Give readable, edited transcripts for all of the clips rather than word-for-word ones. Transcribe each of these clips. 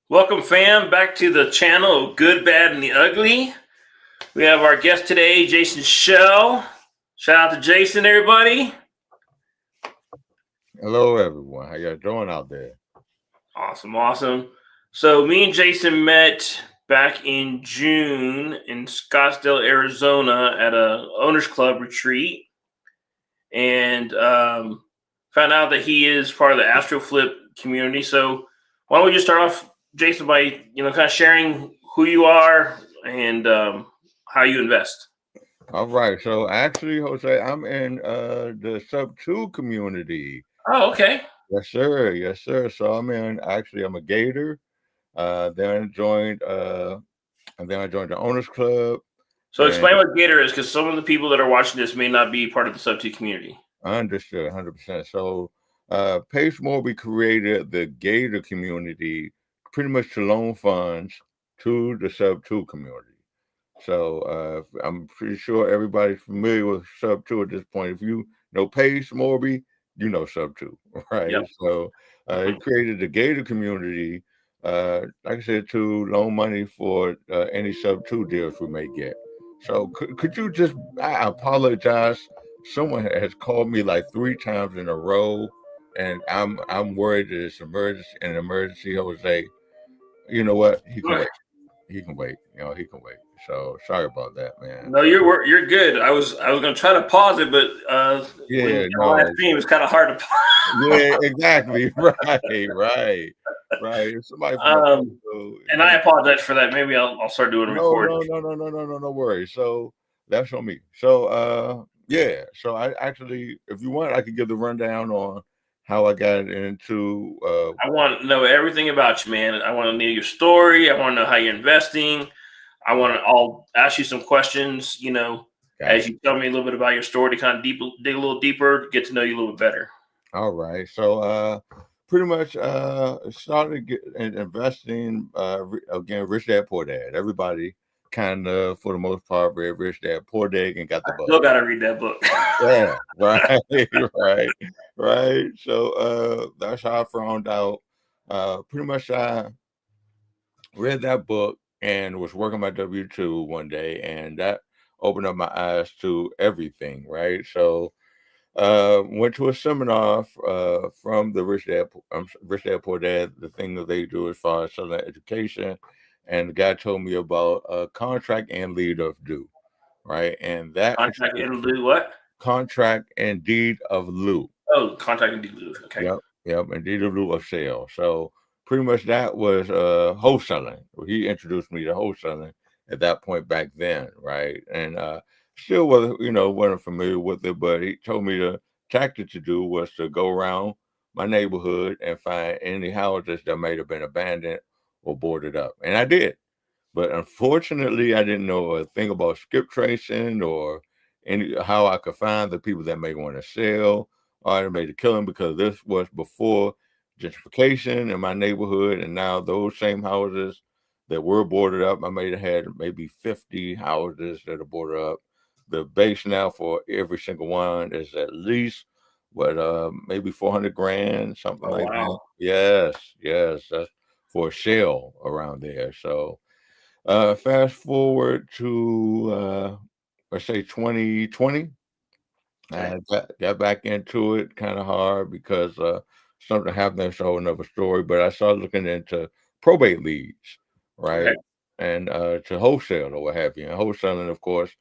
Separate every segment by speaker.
Speaker 1: Welcome, fam, back to the channel of Good, Bad, and the Ugly. We have our guest today, Jaison Shell. Shout out to Jason, everybody.
Speaker 2: Hello, everyone. How y'all doing out there?
Speaker 1: Awesome. So, me and Jason met back in June in Scottsdale, Arizona at a owners club retreat, and found out that he is part of the Astro Flip community. So, why don't we just start off, Jason, by kind of sharing who you are and how you invest.
Speaker 2: All right. So actually, Jose, I'm in the sub two community.
Speaker 1: Oh, okay.
Speaker 2: Yes, sir. Yes, sir. So I'm a Gator. Then I joined the owners club,
Speaker 1: So
Speaker 2: and
Speaker 1: explain what Gator is, because some of the people that are watching this may not be part of the sub two community.
Speaker 2: I understood 100%. So Pace Morby created the Gator community pretty much to loan funds to the sub two community. So I'm pretty sure everybody's familiar with Sub 2 at this point. If you know Pace Morby, you know Sub 2,
Speaker 1: Yep.
Speaker 2: right? So it created the Gator community, like I said, to loan money for any Sub 2 deals we may get. So could you just, I apologize. Someone has called me like 3 times in a row, and I'm worried that it's an emergency, Jose. You know what? He
Speaker 1: Go
Speaker 2: can
Speaker 1: ahead.
Speaker 2: wait. He can wait. He can wait. So sorry about that, man.
Speaker 1: No, you're good. I was gonna try to pause it, but when you
Speaker 2: Yeah,
Speaker 1: got a live
Speaker 2: no,
Speaker 1: stream, it's kind of hard to pause.
Speaker 2: yeah, exactly. Right. If somebody from the audio,
Speaker 1: And I apologize for that. Maybe I'll start doing
Speaker 2: no,
Speaker 1: recording.
Speaker 2: no, no, no, no, no, no, no worries. So that's on me. So yeah. So I actually, if you want, I could give the rundown on how I got into
Speaker 1: I want to know everything about you, man. I want to know your story. I want to know how you're investing. I'll ask you some questions.
Speaker 2: got
Speaker 1: As
Speaker 2: it.
Speaker 1: you tell me a little bit about your story to kind of dig a little deeper, get to know you a little bit better.
Speaker 2: All right. So pretty much started investing again, Rich Dad Poor Dad. Everybody kind of for the most part read Rich Dad Poor Dad and got the bug.
Speaker 1: Still got to read that book.
Speaker 2: Yeah, right, right. So that's how I found out. Pretty much I read that book and was working my W-2 one day, and that opened up my eyes to everything, right? So went to a seminar from the Rich Dad Poor Dad. The thing that they do as far as selling education, and the guy told me about contract and lead of due, right? And that
Speaker 1: Contact
Speaker 2: introduced
Speaker 1: and
Speaker 2: me
Speaker 1: do what?
Speaker 2: contract and deed of lieu.
Speaker 1: Oh, contact and do. Okay.
Speaker 2: Yep, and deed of lieu of sale. So pretty much that was wholesaling. He introduced me to wholesaling at that point back then, right? And still wasn't familiar with it, but he told me the tactic to do was to go around my neighborhood and find any houses that might have been abandoned or boarded up. And I did. But unfortunately, I didn't know a thing about skip tracing or any how I could find the people that may want to sell or I made a killing because this was before gentrification in my neighborhood, and now those same houses that were boarded up, I may have had maybe 50 houses that are boarded up. The base now for every single one is at least maybe 400 grand, something
Speaker 1: Oh
Speaker 2: like that.
Speaker 1: wow.
Speaker 2: Yes, that's for a shell around there. So fast forward to let's say 2020.
Speaker 1: Okay.
Speaker 2: I got back into it kind of hard because something happened. That's a whole another story. But I started looking into probate leads,
Speaker 1: Okay.
Speaker 2: right, and to wholesale or what have you. And wholesaling, of course,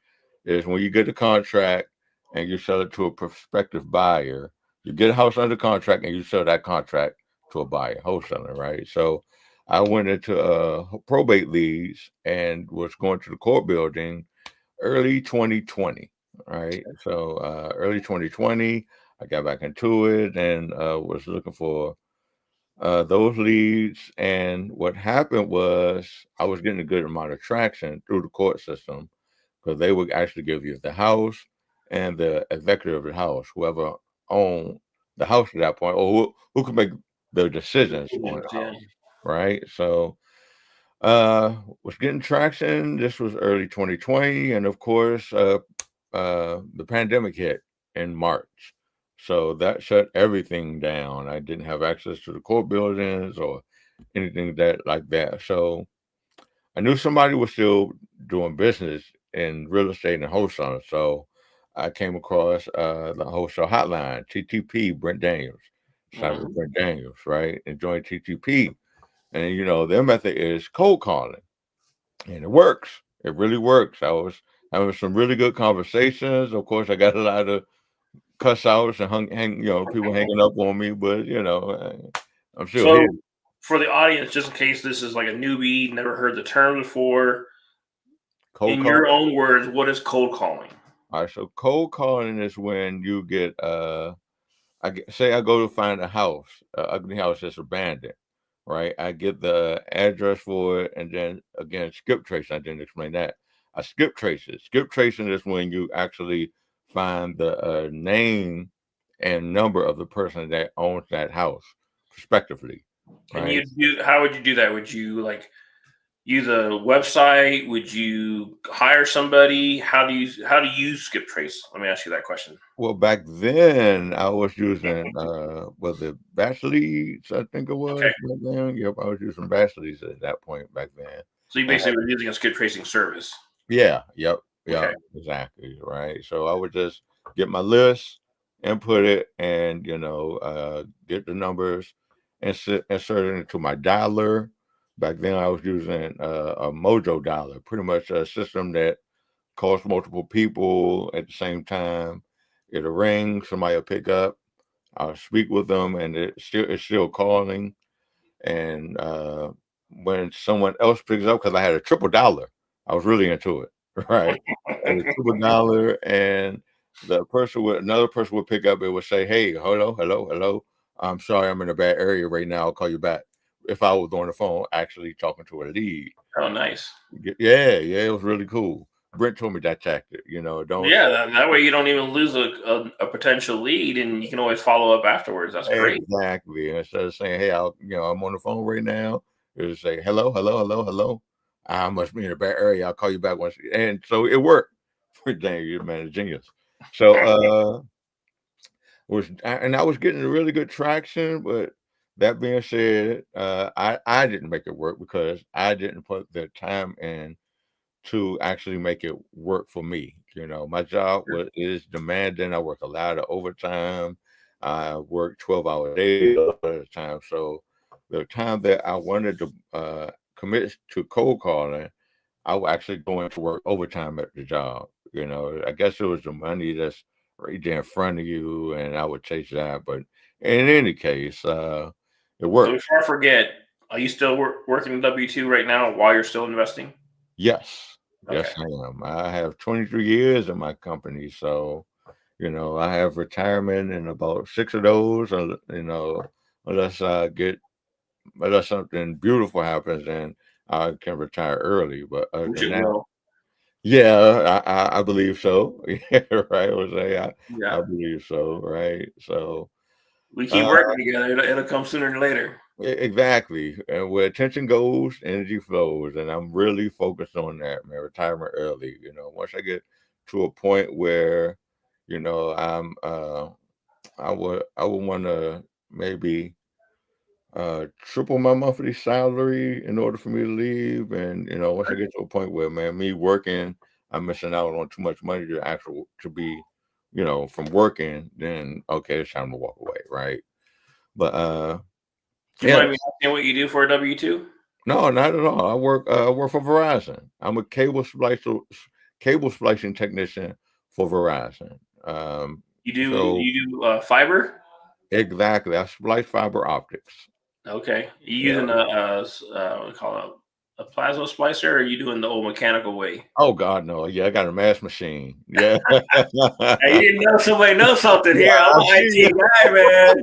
Speaker 2: is when you get a contract and you sell it to a prospective buyer. You get a house under contract and you sell that contract to a buyer, wholesaling, right? So I went into probate leads and was going to the court building early 2020, right? So early 2020, I got back into it and was looking for those leads. And what happened was I was getting a good amount of traction through the court system because they would actually give you the house and the executive of the house, whoever owned the house at that point, or who could make the decisions on the
Speaker 1: Yeah.
Speaker 2: house, right? So was getting traction. This was early 2020, and of course, the pandemic hit in March, so that shut everything down. I didn't have access to the court buildings or anything that like that. So I knew somebody was still doing business in real estate and wholesale. So I came across the wholesale hotline, TTP, Brent Daniels. Started with
Speaker 1: Mhm.
Speaker 2: Brent Daniels, right? And joined TTP. And their method is cold calling. And it works. It really works. I was having some really good conversations. Of course, I got a lot of cuss outs and people hanging up on me, but I'm still here.
Speaker 1: So, for the audience, just in case this is like a newbie, never heard the term before,
Speaker 2: Cold
Speaker 1: in your
Speaker 2: calling.
Speaker 1: own words, what is cold calling?
Speaker 2: All right, so cold calling is when you get say I go to find a house, ugly house that's abandoned, right? I get the address for it, and then again, skip tracing. I didn't explain that. I skip trace it. Skip tracing is when you actually find the name and number of the person that owns that house, respectively,
Speaker 1: And
Speaker 2: right?
Speaker 1: how would you do that? Would you like use a website? Would you hire somebody? How do you skip trace? Let me ask you that question.
Speaker 2: Well, back then I was using was it Bachelet's, I think it
Speaker 1: Okay,
Speaker 2: was back then. Yep, I was using Bachelet's at that point back then.
Speaker 1: so you
Speaker 2: And
Speaker 1: basically were using a skip tracing service.
Speaker 2: yeah, yep,
Speaker 1: Okay,
Speaker 2: yep, exactly, right. So I would just get my list, input it, and get the numbers, and insert it into my dialer. Back then I was using a Mojo dialer, pretty much a system that calls multiple people at the same time. It'll ring, somebody will pick up, I'll speak with them, and it's still calling. And when someone else picks up, because I had a triple dollar, I was really into it, right? I had a triple dollar, and another person would pick up. It would say, "Hey, hello, hello, hello. I'm sorry, I'm in a bad area right now. I'll call you back." If I was on the phone, actually talking to a lead.
Speaker 1: oh nice.
Speaker 2: Yeah, yeah, it was really cool. Brent told me that tactic. Don't say
Speaker 1: Yeah, that way you don't even lose a potential lead, and you can always follow up afterwards. That's great.
Speaker 2: exactly. And instead of saying, "Hey, I'm on the phone right now," it would say, "Hello, hello, hello, hello. I must be in a bad area. I'll call you back once." And so it worked. Dang, you man, a genius. So and I was getting really good traction, but that being said, I didn't make it work because I didn't put the time in to actually make it work for me. My job is demanding. I work a lot of overtime. I work 12-hour days a lot of the time. So the time that I wanted to commit to cold calling, I would actually go into work overtime at the job. I guess it was the money that's right there in front of you, and I would chase that. But in any case, it
Speaker 1: So
Speaker 2: worked.
Speaker 1: before I forget, are you still working W-2 right now while you're still investing?
Speaker 2: Yes,
Speaker 1: Okay.
Speaker 2: yes, I am. I have 23 years in my company, so I have retirement in about 6 of those. Unless I get unless something beautiful happens, then I can retire early. But other
Speaker 1: Which
Speaker 2: than
Speaker 1: it
Speaker 2: that,
Speaker 1: will.
Speaker 2: yeah, I believe so. Yeah, right. Jose, I
Speaker 1: Yeah.
Speaker 2: believe so. Right. So,
Speaker 1: We keep
Speaker 2: uh,
Speaker 1: working together. It'll come sooner than later.
Speaker 2: exactly. And where attention goes, energy flows, and I'm really focused on that, man. Retirement early. Once I get to a point where, I'm I would want to maybe triple my monthly salary in order for me to leave. And once I get to a point where, man, me working, I'm missing out on too much money to be, from working, then okay, it's time to walk away, right? But
Speaker 1: Do you
Speaker 2: yeah,
Speaker 1: mind me asking what you do for a W-2?
Speaker 2: no, not at all. I work for Verizon. I'm a cable splicing technician for Verizon.
Speaker 1: You do
Speaker 2: So
Speaker 1: you do fiber?
Speaker 2: exactly, I splice fiber optics.
Speaker 1: Okay. You
Speaker 2: Yeah.
Speaker 1: using what do you call it, a plasma splicer, or are you doing the old mechanical way?
Speaker 2: Oh God, no. Yeah, I got a mass machine. Yeah.
Speaker 1: Hey, you didn't know somebody knows something
Speaker 2: Yeah,
Speaker 1: here. I'm
Speaker 2: I
Speaker 1: an
Speaker 2: see
Speaker 1: IT guy, man.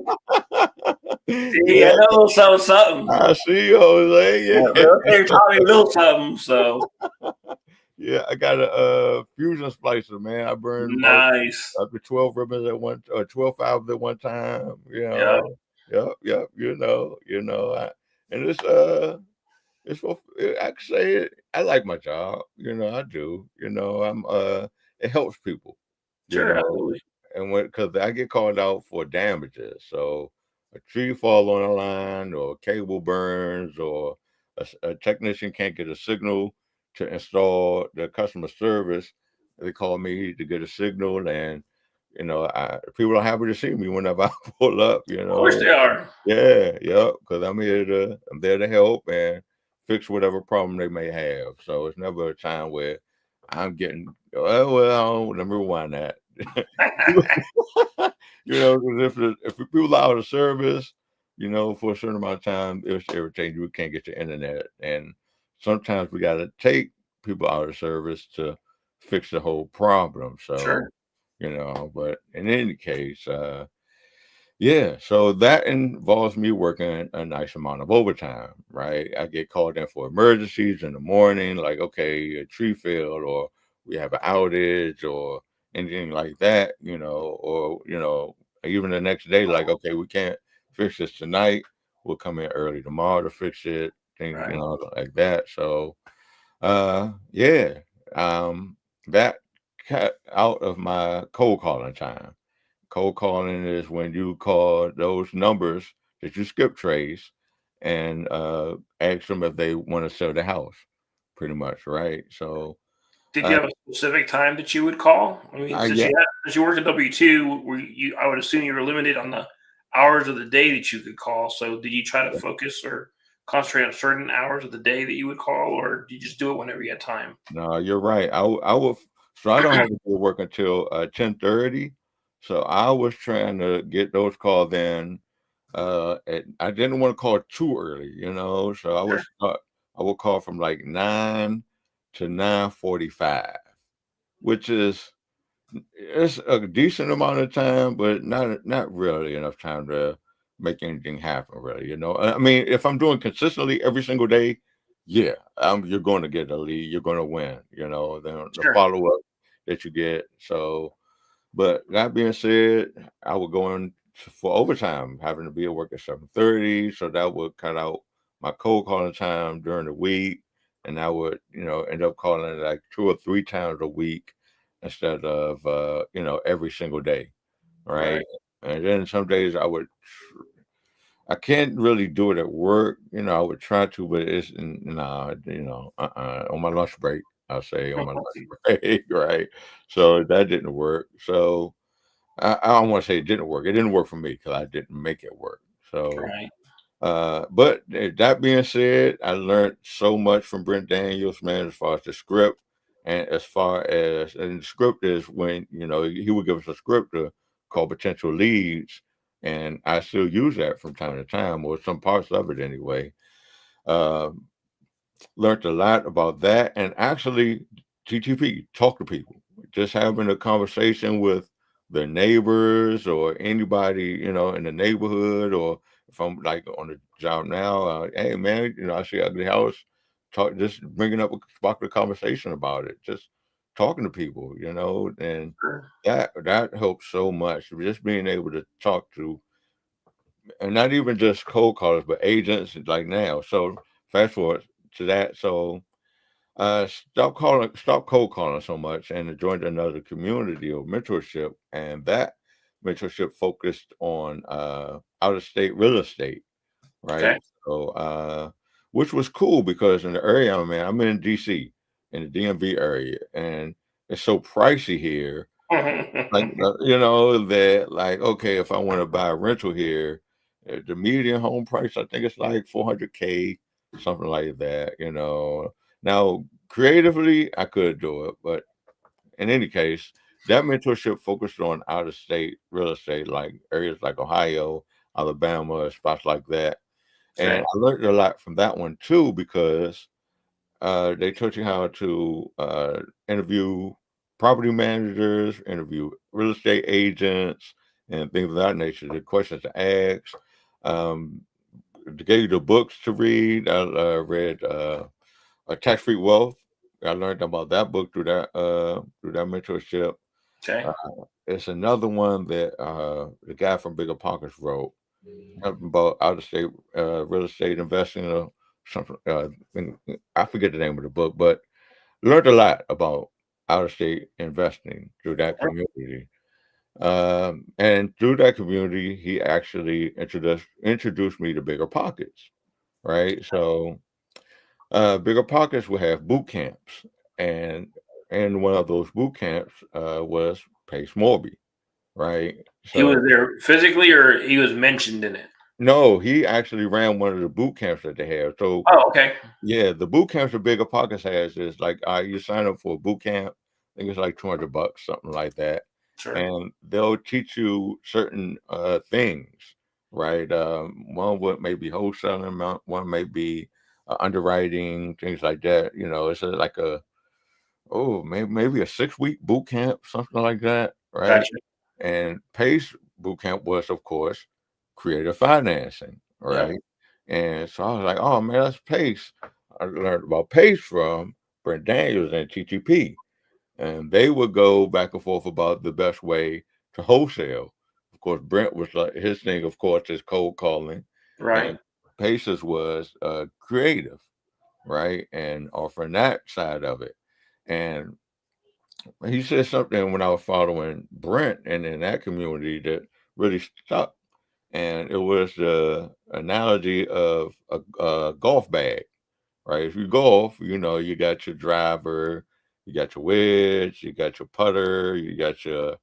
Speaker 2: you.
Speaker 1: See, I
Speaker 2: Yeah,
Speaker 1: know something.
Speaker 2: I see you, Jose. Yeah.
Speaker 1: They taught me a little something. So
Speaker 2: Yeah, I got a fusion splicer, man. I burned about
Speaker 1: nice.
Speaker 2: up to 12 ribbons at one 12 fibers at one time,
Speaker 1: Yeah,
Speaker 2: Yep, yep, and it's for I can say it, I like my job, I do. It helps people, you
Speaker 1: sure,
Speaker 2: know,
Speaker 1: absolutely.
Speaker 2: and because I get called out for damages. So a tree fall on a line or a cable burns or a technician can't get a signal to install the customer service, they call me to get a signal. And, people are happy to see me whenever I pull up,
Speaker 1: Of course they are.
Speaker 2: Yeah, yep, because I'm there to help and fix whatever problem they may have. So it's never a time where I'm getting, let me rewind that. Because if people out of service, for a certain amount of time, it's irritating. You can't get your internet, and sometimes we got to take people out of service to fix the whole problem. So,
Speaker 1: Sure.
Speaker 2: but in any case, yeah, so that involves me working a nice amount of overtime, right? I get called in for emergencies in the morning, like, okay, a tree failed, or we have an outage, or anything like that, or, even the next day, like, okay, we can't fix this tonight. We'll come in early tomorrow to fix it, things,
Speaker 1: Right.
Speaker 2: like that. So, yeah, um, that cut out of my cold calling time. Cold calling is when you call those numbers that you skip trace and ask them if they want to sell the house, pretty much, right? So,
Speaker 1: Did you
Speaker 2: uh,
Speaker 1: have a specific time that you would call? I mean,
Speaker 2: I get
Speaker 1: since you worked at W-2, I would assume you were limited on the hours of the day that you could call. So did you try to focus or concentrate on certain hours of the day that you would call, or do you just do it whenever you had time?
Speaker 2: no, you're right. I will. So I don't have to go to work until 10:30. So I was trying to get those calls in. I didn't want to call too early, So
Speaker 1: Sure.
Speaker 2: I would call from like 9 to 9:45, which is it's a decent amount of time, but not really enough time to make anything happen. Really, I mean, if I'm doing consistently every single day, yeah, you're going to get a lead. You're going to win. The
Speaker 1: Sure.
Speaker 2: follow up that you get. So, but that being said, I would go in for overtime, having to be at work at 7:30, so that would cut out my cold calling time during the week, and I would, end up calling like 2 or 3 times a week instead of every single day,
Speaker 1: Right.
Speaker 2: right? And then some days I can't really do it at work, I would try to, but it's nah, on my lunch break, I'll say on my lunch break, right? So that didn't work. So I don't want to say it didn't work. It didn't work for me because I didn't make it work. So,
Speaker 1: Right.
Speaker 2: but that being said, I learned so much from Brent Daniels, man, as far as the script, and the script is when he would give us a script to call potential leads, and I still use that from time to time, or some parts of it anyway. Um, Learned a lot about that, and actually TTP, talk to people, just having a conversation with the neighbors or anybody in the neighborhood, or if I'm like on the job now, hey man, I see ugly house, talk, just bringing up a spark the conversation about it, just talking to people, and
Speaker 1: Sure.
Speaker 2: that helps so much, just being able to talk to, and not even just cold callers but agents like now. So fast forward to that. So stop cold calling so much and joined another community of mentorship. And that mentorship focused on out of state real estate,
Speaker 1: Okay.
Speaker 2: right? So, which was cool because in the area I'm in DC, in the DMV area, and it's so pricey here. Like, that, like, okay, if I want to buy a rental here, the median home price, I think it's like 400K, something like that. Now creatively, I could do it, but in any case, that mentorship focused on out of state real estate, like areas like Ohio, Alabama, spots like that. And
Speaker 1: Okay.
Speaker 2: I learned a lot from that one too, because they taught you how to interview property managers, interview real estate agents, and things of that nature. The questions to ask. Um, they gave you the books to read. I read A Tax Free Wealth. I learned about that book through that mentorship.
Speaker 1: Okay.
Speaker 2: Uh, it's another one that the guy from Bigger Pockets wrote, something about out of state real estate investing or something. I forget the name of the book, but learned a lot about out of state investing through that community. And through that community, he actually introduced me to Bigger Pockets, right? So Bigger Pockets will have boot camps, and one of those boot camps was Pace Morby, right?
Speaker 1: He was
Speaker 2: So
Speaker 1: there physically, or he was mentioned in it?
Speaker 2: no, he actually ran one of the boot camps that they have. So
Speaker 1: Oh, okay.
Speaker 2: yeah, the boot camps that Bigger Pockets has is like you sign up for a boot camp. I think it's like $200, something like that,
Speaker 1: Sure.
Speaker 2: and they'll teach you certain things, right? One would maybe wholesaling, one may be underwriting, things like that. It's like maybe a 6-week boot camp, something like that, right?
Speaker 1: Gotcha.
Speaker 2: And Pace boot camp was, of course, creative financing,
Speaker 1: Yep.
Speaker 2: right? And so I was like, oh man, that's Pace. I learned about Pace from Brent Daniels and TTP. And they would go back and forth about the best way to wholesale. Of course, Brent was like his thing, of course, is cold calling,
Speaker 1: Right.
Speaker 2: and Pace's was creative, right? And offering that side of it. And he said something when I was following Brent and in that community that really stuck. And it was the analogy of a golf bag, right? If you golf, you got your driver, you got your wedge, you got your putter, you got your,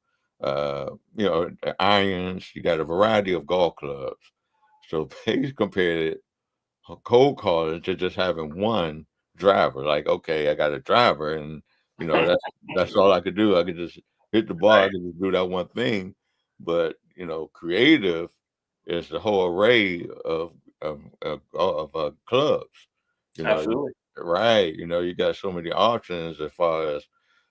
Speaker 2: irons, you got a variety of golf clubs. So Paige compared it cold calling to just having one driver. Like, okay, I got a driver, and that's all I could do. I could just hit the ball. I
Speaker 1: Right.
Speaker 2: could just do that one thing. But creative is the whole array of clubs. You know, you-
Speaker 1: Absolutely.
Speaker 2: right? You got so many options as far as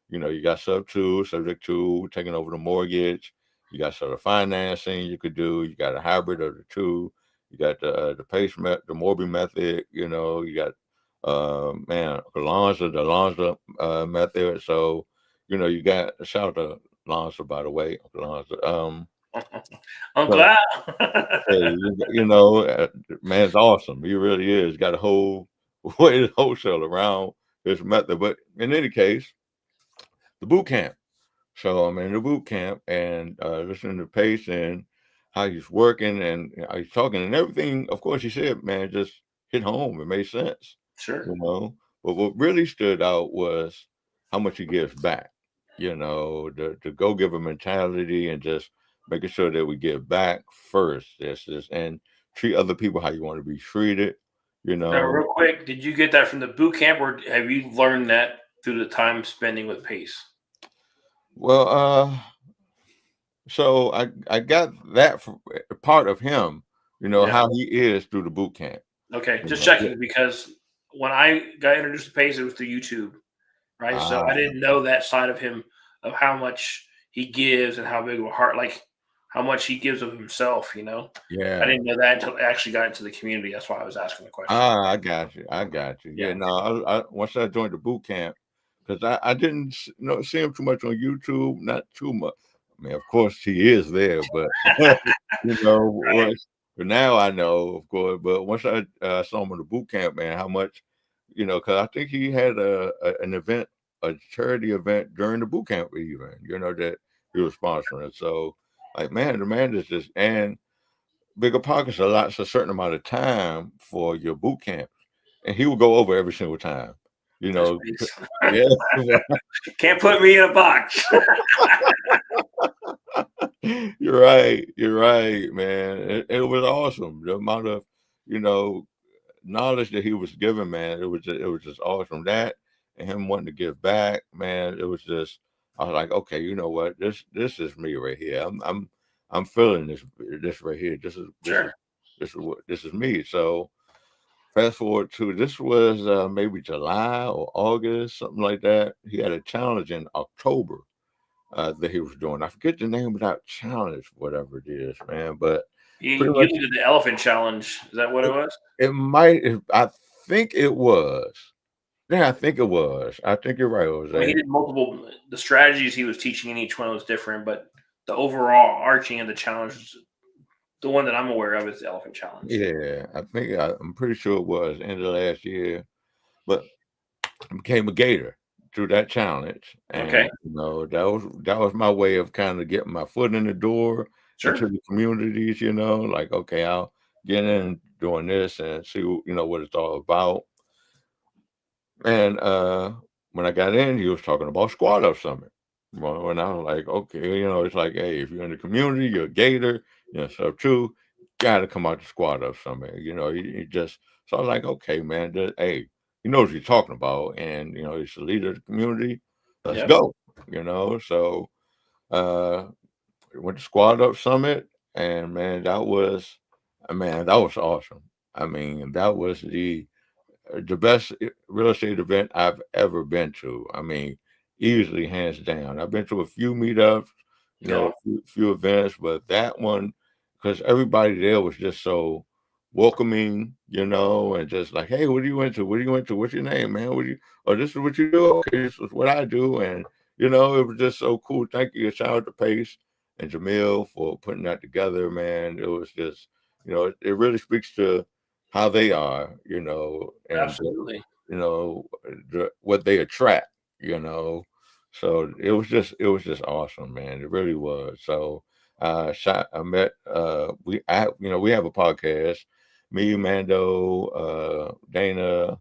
Speaker 2: you got sub two, subject to, taking over the mortgage. You got sort of financing you could do. You got a hybrid of the two. You got the the Morby method. You got the Alonzo method. So you got shout out to Alonzo, by the way, Uncle Alonzo.
Speaker 1: I'm
Speaker 2: So
Speaker 1: glad.
Speaker 2: hey, man's awesome. He really is. Got a whole way to wholesale around his method. But in any case, the boot camp. So I'm in the boot camp and listening to Pace and how he's working and how he's talking and everything. Of course, he said, man, just hit home. It made sense,
Speaker 1: Sure.
Speaker 2: you know. But what really stood out was how much he gives back. The go giver mentality and just making sure that we give back first. And treat other people how you want to be treated. You
Speaker 1: Now,
Speaker 2: know.
Speaker 1: real quick, did you get that from the boot camp, or have you learned that through the time spending with Pace?
Speaker 2: Well, so I got that from part of him,
Speaker 1: Yeah.
Speaker 2: how he is through the boot camp.
Speaker 1: Okay.
Speaker 2: You
Speaker 1: Just
Speaker 2: know, yeah.
Speaker 1: checking, because when I got introduced to Pace, it was through YouTube, right? So I
Speaker 2: Ah,
Speaker 1: didn't know that side of him, of how much he gives and how big of a heart, like how much he gives of himself. I
Speaker 2: yeah.
Speaker 1: didn't know that until I actually got into the community. That's why I was asking the question.
Speaker 2: I got you. I got you. Yeah,
Speaker 1: Yeah.
Speaker 2: no, once I joined the boot camp, because I didn't see him too much on YouTube, not too much. I mean, of course, he is there, but
Speaker 1: Right.
Speaker 2: once but now I know, of course. But once I saw him in the boot camp, man, how much, because I think he had an event, a charity event during the boot camp, even, that he was sponsoring. So, like, man, the man is just and Bigger Pockets allots a certain amount of time for your boot camp, and he will go over every single time. You
Speaker 1: There's
Speaker 2: know,
Speaker 1: Pace.
Speaker 2: yeah,
Speaker 1: Can't put me in a box.
Speaker 2: you're right. You're right, man. It was awesome. The amount of you know knowledge that he was giving, man. It was just awesome. That and him wanting to give back, man. It was just I was like, okay, you know what? This is me right here. I'm feeling this right here. This is this is
Speaker 1: Sure.
Speaker 2: this is me. So fast forward to this was maybe July or August, something like that. He had a challenge in October that he was doing. I forget the name of that challenge, whatever it is, man. But
Speaker 1: You
Speaker 2: pretty
Speaker 1: you
Speaker 2: much
Speaker 1: did the elephant challenge. Is that what it
Speaker 2: it,
Speaker 1: was?
Speaker 2: I think it was. Yeah, I think it was. I think you're right,
Speaker 1: I mean, he
Speaker 2: Jose.
Speaker 1: did multiple. The strategies he was teaching in each one was different, but the overall arching of the challenge, the one that I'm aware of, is the elephant challenge.
Speaker 2: Yeah, I'm pretty sure it was end of last year, but I became a Gator. through that challenge, and
Speaker 1: Okay.
Speaker 2: that was my way of kind of getting my foot in the door into
Speaker 1: Sure.
Speaker 2: the communities. Like okay, I'll get in doing this and see what it's all about. And when I got in, he was talking about Squad Up Summit. Well, when I was like, okay, it's like, hey, if you're in the community, you're a Gator, sub two, got to come out to Squad Up Summit. He just so I was like, okay, man, hey, he knows what he's talking about, and he's the leader of the community. Let's
Speaker 1: Yep.
Speaker 2: go. So went to Squad Up Summit, and man, that was awesome. I mean, that was the best real estate event I've ever been to. I mean, easily hands down. I've been to a few meetups,
Speaker 1: Yeah.
Speaker 2: a few events, but that one, because everybody there was just so welcoming, and just like, hey, what are you into? What are you into? What's your name, man? Oh, this is what you do? Okay, this is what I do. And, it was just so cool. Thank you. Shout out to Pace and Jamil for putting that together, man. It was just, it really speaks to how they are, and
Speaker 1: Absolutely.
Speaker 2: what they attract, you know. So it was just awesome, man. It really was. So I met we have a podcast, me, Mando, Dana,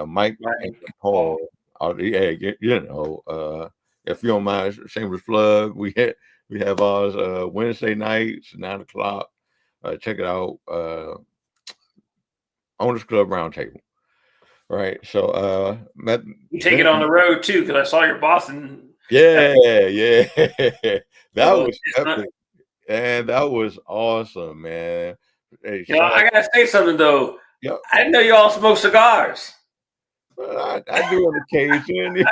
Speaker 2: Mike and
Speaker 1: Right.
Speaker 2: Paul. Yeah, if you don't mind, shameless plug, we have ours Wednesday nights, 9 o'clock. Check it out. Owners Club Roundtable. Right. So met
Speaker 1: You take it
Speaker 2: them.
Speaker 1: on the road too, because I saw your Boston.
Speaker 2: Yeah, yeah. That
Speaker 1: So
Speaker 2: was
Speaker 1: it's not.
Speaker 2: epic. And that was awesome, man. Hey, shout out.
Speaker 1: I gotta say something though.
Speaker 2: Yep.
Speaker 1: I didn't know you all smoke cigars.
Speaker 2: Well, I do on occasion.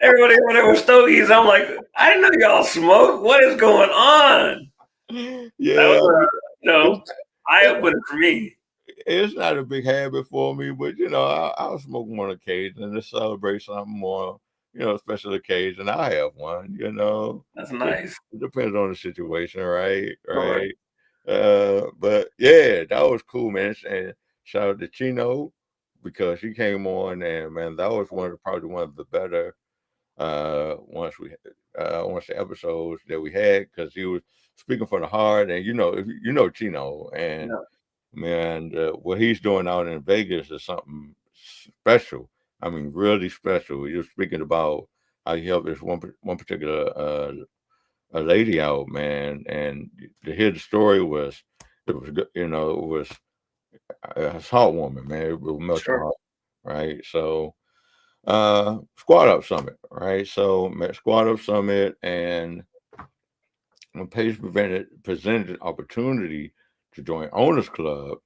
Speaker 1: Everybody over there with stogies. I'm like, I didn't know y'all smoke. What is going on? That
Speaker 2: Yeah.
Speaker 1: was
Speaker 2: It's,
Speaker 1: eye
Speaker 2: it's
Speaker 1: opener for me.
Speaker 2: it's not a big habit for me, but I'll smoke one occasion to celebrate something more, special occasion. I have one.
Speaker 1: That's
Speaker 2: It,
Speaker 1: nice.
Speaker 2: it depends on the situation, right?
Speaker 1: Sure.
Speaker 2: Right. But yeah, that was cool, man. And shout out to Chino because she came on, and man, that was probably one of the better once the episodes that we had because he was speaking from the heart, and if Chino, and
Speaker 1: Yeah.
Speaker 2: man, what he's doing out in Vegas is something special. I mean, really special. He was speaking about how he helped this one particular a lady out, man, and to hear the story it was good. It was it's heartwarming, man. It will melt your
Speaker 1: Sure.
Speaker 2: heart, right? So, Squad Up Summit, right? So, met Squad Up Summit, and when Paige presented an opportunity to join Owners Club.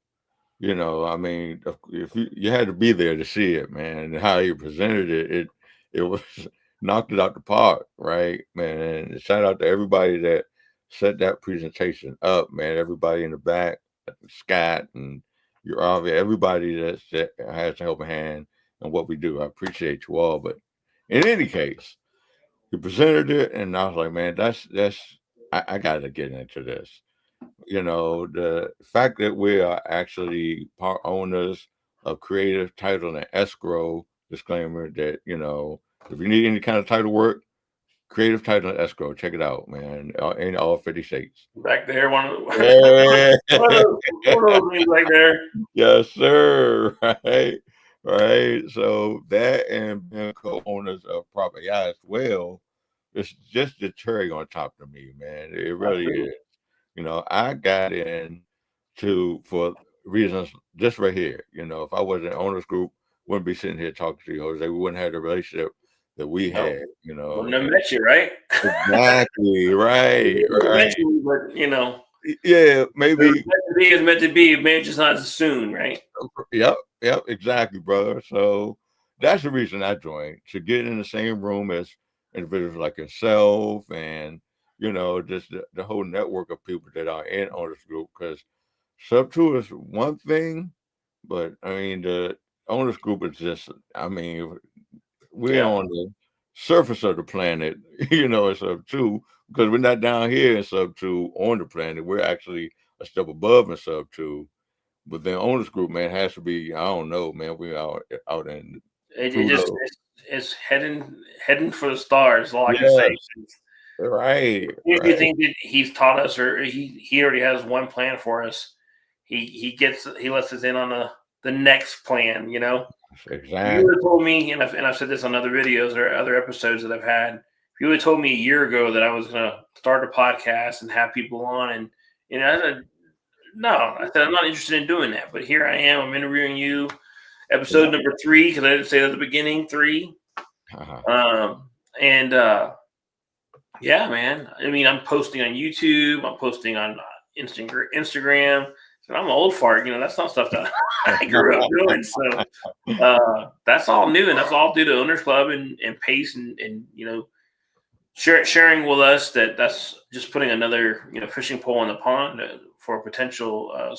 Speaker 2: I mean, if you had to be there to see it, man, and how he presented it was knocked it out the park, right, man. And shout out to everybody that set that presentation up, man. Everybody in the back, Scott and your everybody that has a helping hand in what we do. I appreciate you all, but in any case, he presented it, and I was like, man, that's I got to get into this. The fact that we are actually part owners of creative title and escrow, disclaimer that, if you need any kind of title work, creative title and escrow, check it out, man. In all 50 states.
Speaker 1: Back there,
Speaker 2: Yeah.
Speaker 1: one of those things right there.
Speaker 2: Yes, sir. Right. Right. So that and being co-owners of Property I as well, it's just the cherry on top to me, man. It really
Speaker 1: Absolutely.
Speaker 2: is. I got in for reasons just right here. If I was in owners group, wouldn't be sitting here talking to you, Jose. We wouldn't have the relationship that we
Speaker 1: Nope.
Speaker 2: had.
Speaker 1: Wouldn't have met you, right?
Speaker 2: Exactly. Right. Right.
Speaker 1: Eventually, but
Speaker 2: Yeah.
Speaker 1: meant
Speaker 2: Maybe.
Speaker 1: to be is meant to be. Maybe just not as soon, right?
Speaker 2: Yep. Yep. Exactly, brother. So that's the reason I joined, to get in the same room as individuals like yourself, and just the whole network of people that are in owners group. Because sub two is one thing, but I mean the owners group is just. I mean, we're
Speaker 1: Yeah.
Speaker 2: on the surface of the planet, in sub two, because we're not down here in sub two on the planet. We're actually a step above in sub two. But then owners group, man, has to be. I don't know, man. We're out in
Speaker 1: it
Speaker 2: through
Speaker 1: just
Speaker 2: the
Speaker 1: it's heading for the stars. All I can say.
Speaker 2: yes, right,
Speaker 1: You
Speaker 2: right,
Speaker 1: think that he's taught us, or he already has one plan for us. He lets us in on the next plan. You know, if you would
Speaker 2: exactly.
Speaker 1: have told me, and I've said this on other videos or other episodes that I've had, if you would have told me a year ago that I was going to start a podcast and have people on, and I said, no, I said I'm not interested in doing that. But here I am. I'm interviewing you, episode
Speaker 2: Yeah.
Speaker 1: number 3, because I didn't say that at the beginning. 3,
Speaker 2: Uh-huh.
Speaker 1: and yeah, man. I mean, I'm posting on YouTube. I'm posting on Instagram. So I'm an old fart. You know, that's not stuff that I grew up doing. So that's all new, and that's all due to Owners Club and Pace, and sharing with us that's just putting another fishing pole in the pond for a potential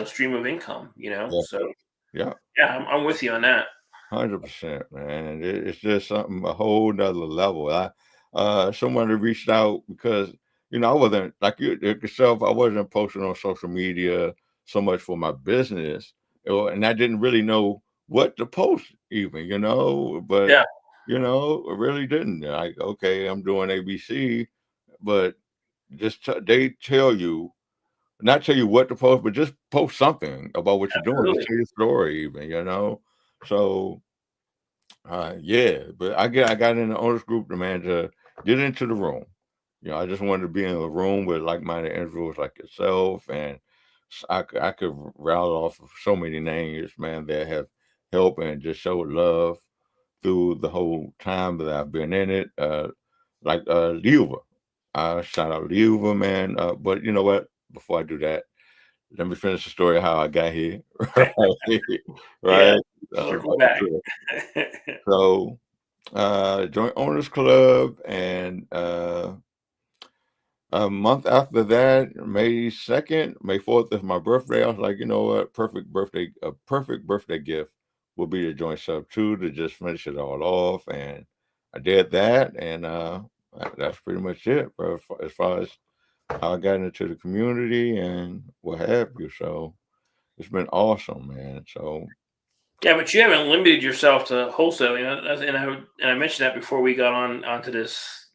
Speaker 1: stream of income.
Speaker 2: Yeah,
Speaker 1: So
Speaker 2: yeah,
Speaker 1: yeah, I'm with you on that.
Speaker 2: 100%, man. It's just something a whole nother level. Someone that reached out because I wasn't like you yourself. I wasn't posting on social media so much for my business, and I didn't really know what to post even, but
Speaker 1: Yeah,
Speaker 2: I really didn't. Like, okay, I'm doing ABC, but they tell you not tell you what to post, but just post something about what you're doing. Just
Speaker 1: absolutely.
Speaker 2: tell your story, even. So, yeah, but I got in the owners group, the man, to get into the room. I just wanted to be in a room with like-minded individuals like yourself, and I could rattle off of so many names, man, that have helped and just showed love through the whole time that I've been in it. Like Liuva, shout out Liuva, man. But you know what? Before I do that, let me finish the story of how I got here.
Speaker 1: Okay. Yeah,
Speaker 2: Right.
Speaker 1: circle back.
Speaker 2: So, joint owners club, and a month after that, May 2nd, May 4th is my birthday. I was like, you know what? A perfect birthday gift will be the joint sub 2 to just finish it all off. And I did that, and that's pretty much it, bro, as far as how I got into the community and what have you. So it's been awesome, man. So
Speaker 1: Yeah, but you haven't limited yourself to wholesaling, and I mentioned that before we got onto this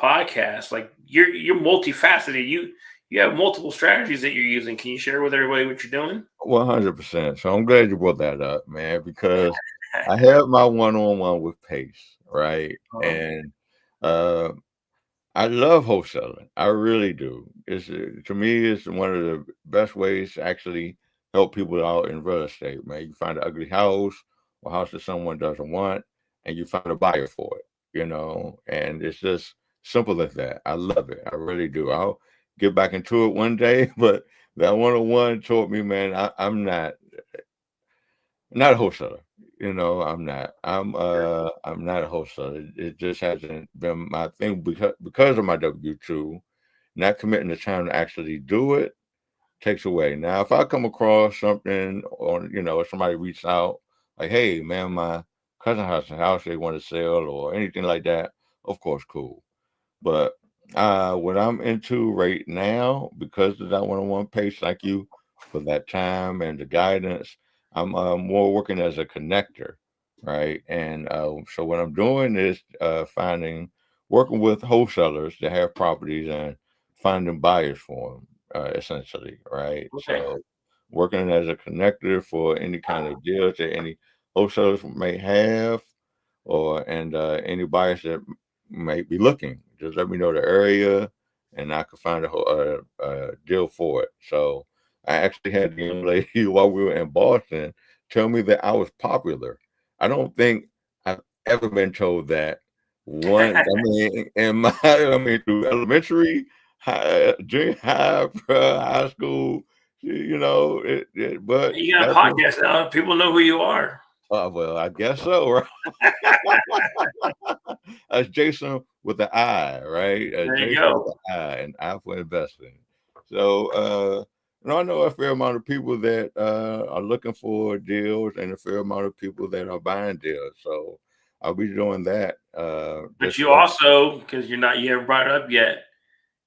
Speaker 1: podcast. Like you're multifaceted. You have multiple strategies that you're using. Can you share with everybody what you're doing?
Speaker 2: 100%. So I'm glad you brought that up, man, because I had my one-on-one with Pace, right?
Speaker 1: Um,
Speaker 2: And uh, I love wholesaling. I really do. To me, it's one of the best ways to actually help people out in real estate, man. You find an ugly house or house that someone doesn't want, and you find a buyer for it. And it's just simple as that. I love it. I really do. I'll get back into it one day, but that one-on-one taught me, man, I'm not a wholesaler. I'm not a wholesaler. It just hasn't been my thing because of my W-2. Not committing the time to actually do it takes away. Now, if I come across something, or if somebody reaches out like, "Hey, man, my cousin has a house they want to sell," or anything like that, of course, cool. But what I'm into right now, because of that one-on-one pace, like you, for that time and the guidance, I'm more working as a connector, right? And so what I'm doing is working with wholesalers that have properties and finding buyers for them, essentially, right?
Speaker 1: okay.
Speaker 2: So working as a connector for any kind of deals that any wholesalers may have, or any buyers that may be looking. Just let me know the area, and I could find a deal for it. So I actually had the young lady while we were in Boston tell me that I was popular. I don't think I've ever been told that once. I mean, through elementary, junior high, high school, but
Speaker 1: You got a
Speaker 2: that's
Speaker 1: podcast now. People know who you are.
Speaker 2: well, I guess so, right? That's Jason with the I, right?
Speaker 1: There you
Speaker 2: Jason with
Speaker 1: go.
Speaker 2: the I, and I for investing. So, I know a fair amount of people that are looking for deals, and a fair amount of people that are buying deals. So, I'll be doing that.
Speaker 1: But
Speaker 2: Just
Speaker 1: you also, because you haven't brought it up yet,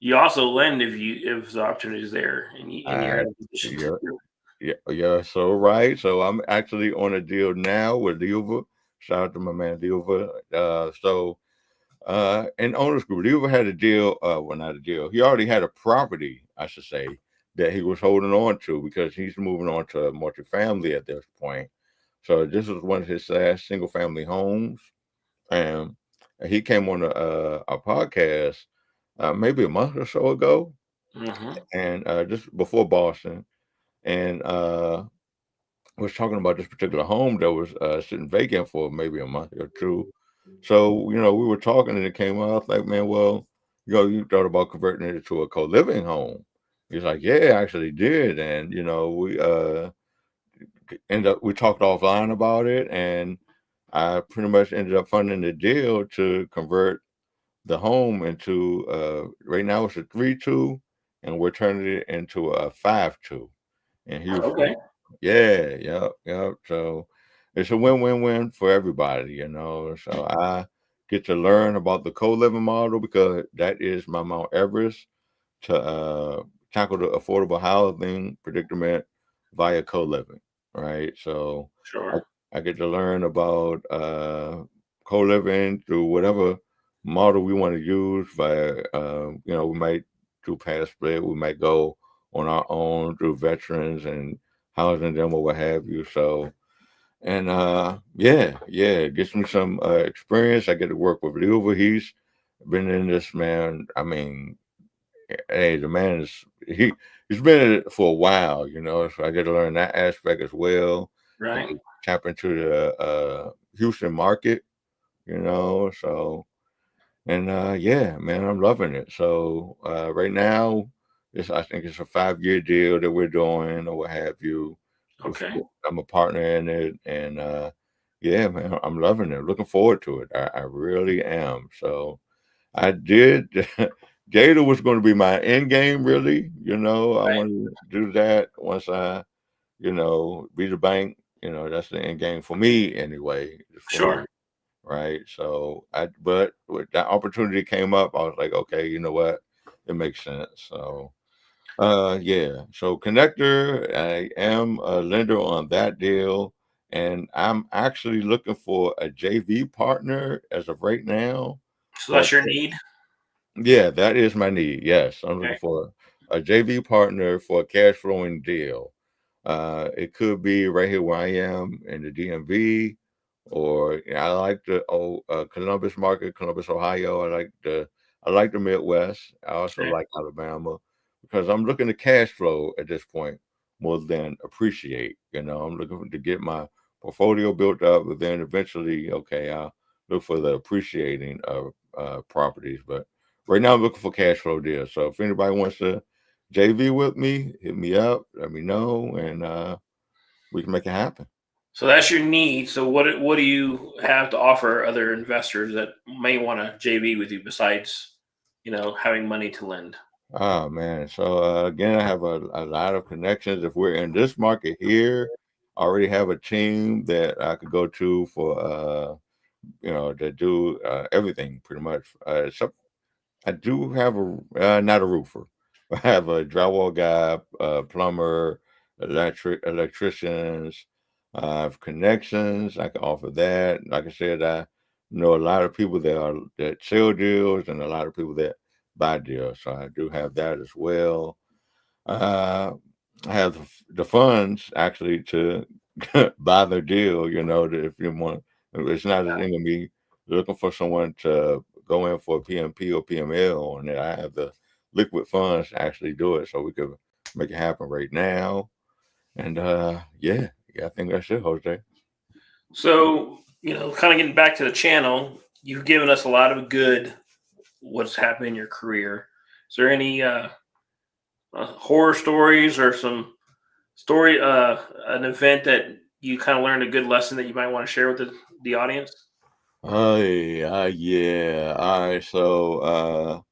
Speaker 1: you also lend if the opportunity is there, and you're
Speaker 2: I,
Speaker 1: in a position to
Speaker 2: yeah,
Speaker 1: do.
Speaker 2: yeah, yeah. So right. So I'm actually on a deal now with Liuva Shout out to my man Dilva. In Owners Group, Dilva had a deal. Well, not a deal. He already had a property, I should say, that he was holding on to because he's moving on to a multifamily at this point. So this was one of his last single family homes, and he came on a podcast maybe a month or so ago,
Speaker 1: Mm-hmm.
Speaker 2: and just before Boston, and was talking about this particular home that was sitting vacant for maybe a month or two. So we were talking, and it came out like, man, well, you thought about converting it into a co-living home. He's like, yeah, I actually did, and we we talked offline about it, and I pretty much ended up funding the deal to convert the home into right now it's a 3-2, and we're turning it into a 5-2 in Houston.
Speaker 1: Okay.
Speaker 2: Yeah, yep. So it's a win-win-win for everybody. So I get to learn about the co-living model because that is my Mount Everest to tackle the affordable housing predicament via co-living, right? So I,
Speaker 1: Sure.
Speaker 2: I get to learn about co-living through whatever model we want to use. Via, we might do pad split, we might go on our own through veterans and housing them or what have you. So, and yeah, it gets me some experience. I get to work with Lil. He's been in this, man. I mean, hey, the man he's been in it for a while. So I get to learn that aspect as well. I
Speaker 1: Right.
Speaker 2: get to tap into the Houston market, so and yeah, man, I'm loving it. So right now, I think it's a 5-year deal that we're doing or what have you.
Speaker 1: Okay.
Speaker 2: I'm a partner in it, and yeah, man, I'm loving it. Looking forward to it. I really am. So I did. Gator was going to be my end game, really. I
Speaker 1: Right.
Speaker 2: want to do that once be the bank. That's the end game for me anyway. For me,
Speaker 1: Sure.
Speaker 2: right? So but when that opportunity came up, I was like, okay, you know what? It makes sense. So, yeah. So connector, I am a lender on that deal, and I'm actually looking for a JV partner as of right now
Speaker 1: So
Speaker 2: for
Speaker 1: that's your need.
Speaker 2: yeah, that is my need. Yes, I'm looking
Speaker 1: Okay.
Speaker 2: for a JV partner for a cash flowing deal. It could be right here where I am in the DMV, or I like the Columbus market, Columbus, Ohio. I like the Midwest. I also
Speaker 1: Okay.
Speaker 2: like Alabama because I'm looking to cash flow at this point more than appreciate. I'm looking to get my portfolio built up, but then eventually, okay, I'll look for the appreciating of properties. But right now, I'm looking for cash flow deals. So if anybody wants to JV with me, hit me up, let me know, and we can make it happen.
Speaker 1: So that's your need. So what do you have to offer other investors that may want to JV with you besides, having money to lend?
Speaker 2: Oh man. So again, I have a lot of connections. If we're in this market here, I already have a team that I could go to for to do everything pretty much. So I do have not a roofer. I have a drywall guy, plumber, electricians. I have connections. I can offer that. Like I said, I know a lot of people that sell deals and a lot of people that buy deals. So I do have that as well. Uh, I have the funds actually to buy the deal. That if you want, it's not as going to be looking for someone to go in for a PMP or PML on it. I have the liquid funds to actually do it, so we could make it happen right now. And yeah, I think that's it, Jose.
Speaker 1: So, kind of getting back to the channel, you've given us a lot of good what's happened in your career. Is there any horror stories or some story, an event that you kind of learned a good lesson that you might want to share with the audience?
Speaker 2: Yeah. All right. So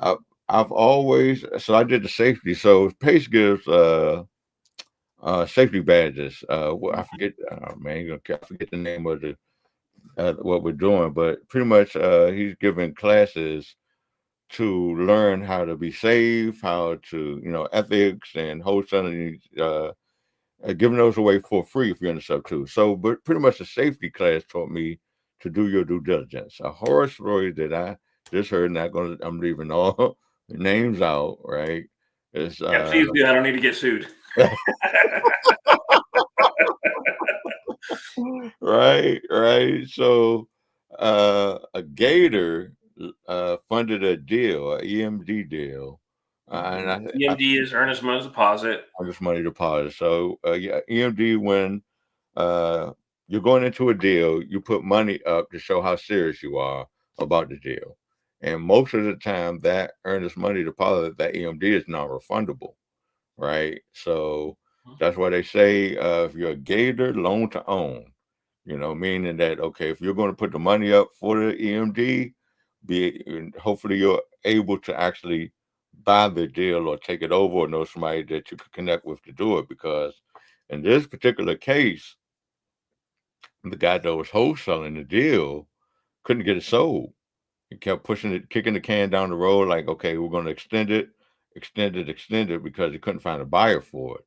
Speaker 2: I, I've always I did the safety. So Pace gives safety badges. I forget. Man, I forget the name of the what we're doing, but pretty much he's giving classes to learn how to be safe, how to ethics and wholesaling giving those away for free if you're in the sub two. So, but pretty much the safety class taught me to do your due diligence. A horror story that I just heard, I'm leaving all names out, right? It's
Speaker 1: Yeah, please do. I don't need to get sued.
Speaker 2: right. So, a Gator funded a deal, a EMD deal, and I
Speaker 1: EMD is earnest money deposit.
Speaker 2: just money deposit. So, yeah, EMD when uh, you're going into a deal, you put money up to show how serious you are about the deal. And most of the time, that earnest money deposit, that EMD is non-refundable, right? So that's why they say if you're a Gator, loan to own, meaning that, okay, if you're going to put the money up for the EMD, hopefully you're able to actually buy the deal or take it over or know somebody that you could connect with to do it. Because in this particular case, the guy that was wholesaling the deal couldn't get it sold. He kept pushing it, kicking the can down the road, like, okay, we're going to extend it because he couldn't find a buyer for it.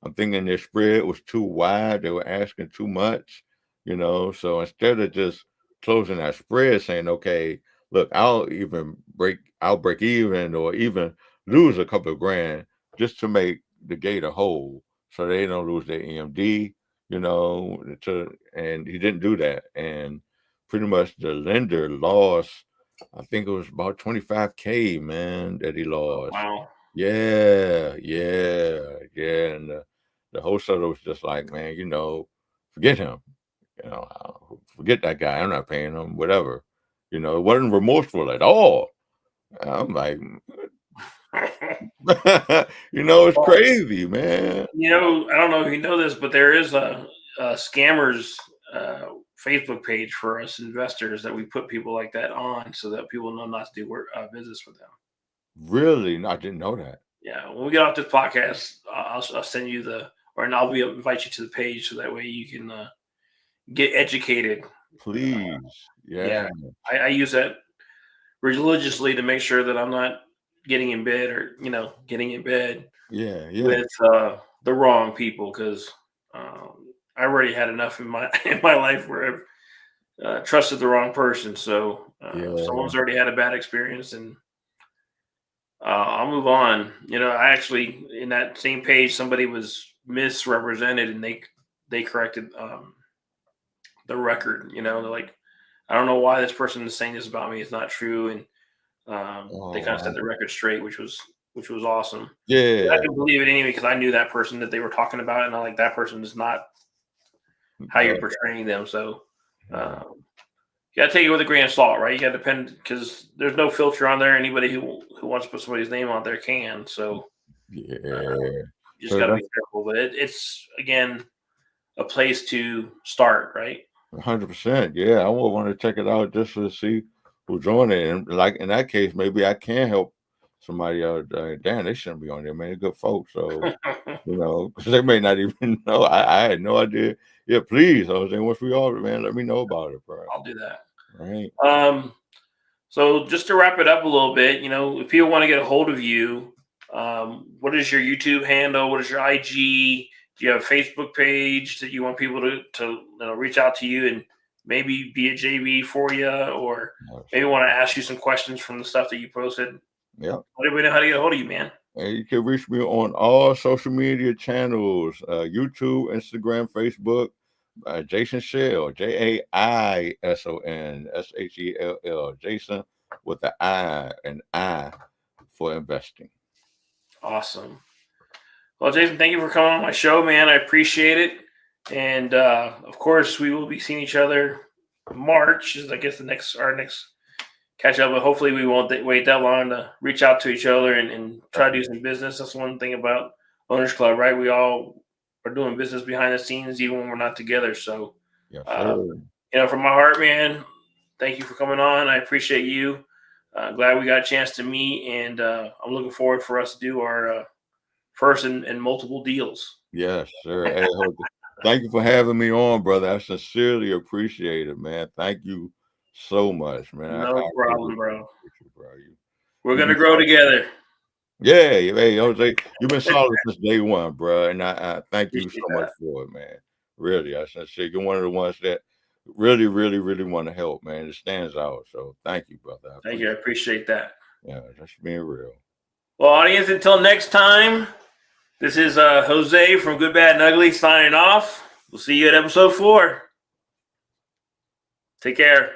Speaker 2: I'm thinking their spread was too wide. They were asking too much, So instead of just closing that spread, saying, okay, look, I'll break even or even lose a couple of grand just to make the Gator whole so they don't lose their EMD, and he didn't do that. And pretty much the lender lost, I think it was about 25K, man, that he
Speaker 1: Oh,
Speaker 2: lost.
Speaker 1: wow.
Speaker 2: Yeah. And the wholesaler was just like, man, forget him. Forget that guy. I'm not paying him, whatever. It wasn't remorseful at all. I'm like, it's
Speaker 1: Well,
Speaker 2: crazy, man.
Speaker 1: I don't know if you know this, but there is a scammers Facebook page for us investors that we put people like that on so that people know not to do business with them.
Speaker 2: Really? No, I didn't know that.
Speaker 1: Yeah, when we get off this podcast, I'll send you and I'll invite you to the page so that way you can get educated.
Speaker 2: Please.
Speaker 1: Yeah,
Speaker 2: Yeah.
Speaker 1: I use that religiously to make sure that I'm not getting in bed or getting in bed
Speaker 2: Yeah.
Speaker 1: with the wrong people because I already had enough in my in my life where I've trusted the wrong person. So if
Speaker 2: Yeah.
Speaker 1: someone's already had a bad experience, and I'll move on. I actually in that same page somebody was misrepresented, and they corrected the record. They're like, I don't know why this person is saying this about me. It's not true, and they
Speaker 2: Oh,
Speaker 1: kind of set
Speaker 2: wow.
Speaker 1: the record straight, which was awesome. I
Speaker 2: Yeah.
Speaker 1: can believe it anyway because I knew that person that they were talking about, and I like that person is not how
Speaker 2: Uh,
Speaker 1: you're portraying them. So
Speaker 2: yeah.
Speaker 1: you got to take it with a grain of salt, right? You got to depend because there's no filter on there. Anybody who wants to put somebody's name on there can. So uh,
Speaker 2: Yeah.
Speaker 1: you just
Speaker 2: So
Speaker 1: got to be
Speaker 2: that's
Speaker 1: careful. But it's again a place to start, right?
Speaker 2: 100%. Yeah, I would want to check it out just to see who's on it. And like in that case, maybe I can help somebody out. Damn, they shouldn't be on there, man. They're good folks. So, because they may not even know. I had no idea. Yeah, please. I was saying, once we all, man, let me know about it, bro.
Speaker 1: I'll do that.
Speaker 2: Right.
Speaker 1: Um, so just to wrap it up a little bit, if people want to get a hold of you, what is your YouTube handle? What is your IG? Do you have a Facebook page that you want people to reach out to you and maybe be a JV for you, or
Speaker 2: Yes.
Speaker 1: maybe want to ask you some questions from the stuff that you posted?
Speaker 2: Yeah.
Speaker 1: Let everybody know how to get a hold of you, man.
Speaker 2: And you can reach me on all social media channels, YouTube, Instagram, Facebook, Jaison Shell, JAISON Jason with the I for investing.
Speaker 1: Awesome. Well, Jason, thank you for coming on my show, man. I appreciate it. And of course, we will be seeing each other March is I guess our next catch up. But hopefully, we won't wait that long to reach out to each other and try to do some business. That's one thing about Owners Club, right? We all are doing business behind the scenes, even when we're not together. So,
Speaker 2: Yes,
Speaker 1: uh,
Speaker 2: sir.
Speaker 1: from my heart, man, thank you for coming on. I appreciate you. Glad we got a chance to meet, and I'm looking forward for us to do our first and multiple deals.
Speaker 2: Yes, sir. Hey, thank you for having me on, brother. I sincerely appreciate it, man. Thank you so much, man. I
Speaker 1: No
Speaker 2: really
Speaker 1: problem, bro.
Speaker 2: appreciate you, bro.
Speaker 1: We're
Speaker 2: You
Speaker 1: gonna
Speaker 2: be
Speaker 1: grow together.
Speaker 2: Yeah, hey, Jose, you've been solid since day one, bro, and I thank you
Speaker 1: Appreciate
Speaker 2: so much
Speaker 1: that.
Speaker 2: for it, man. Really, I say you're one of the ones that really, really, really want to help, man. It stands out. So thank you, brother. I
Speaker 1: Thank you. I
Speaker 2: appreciate
Speaker 1: appreciate that.
Speaker 2: it. Yeah, that's being real.
Speaker 1: Well, audience, until next time, this is Jose from Good, Bad, and Ugly signing off. We'll see you at episode 4. Take care.